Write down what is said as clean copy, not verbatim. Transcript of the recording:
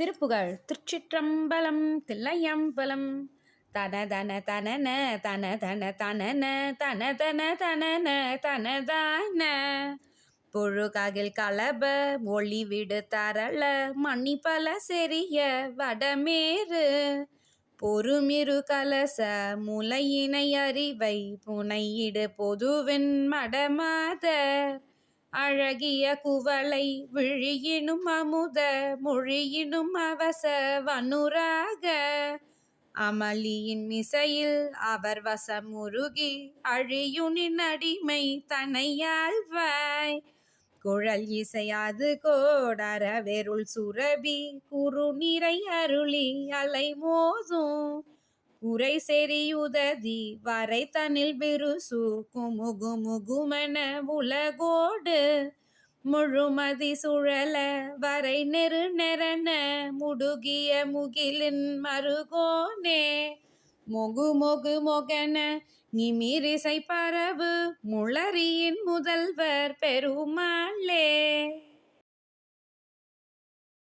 திருப்புகழ். திருச்சிற்றம்பலம் தில்லையம்பலம். தன தன தனன தன தன தனன தன தன தனன தனதான புழுகாகில் கலப ஒளிவிடு தரள மணி பல செறிய வடமேறு பொறுமிரு கலச முலையினை அறிவை புனையிடு பொதுவின் மடமாத அழகிய குவளை விழியினும் அமுத மொழியினும் அவச வனுராக அமளியின் மிசையில் அவர் வசமுருகி அழியுனின் அடிமை தனையாழ்வாய் குழல் இசையாது கோடர வெருள் சுரபி குறுநிறை அருளி அலை மோதும் குறை செறியுததி வரை தனில் விருசு குமுகுமுகுமென உலகோடு முழுமதி சுழல வரை நெரு நெறன முடுகிய முகிலின் மருகோனே மொகு மொகு மொகென நிமிரிசை பரவு முளரியின் முதல்வர் பெருமாளே.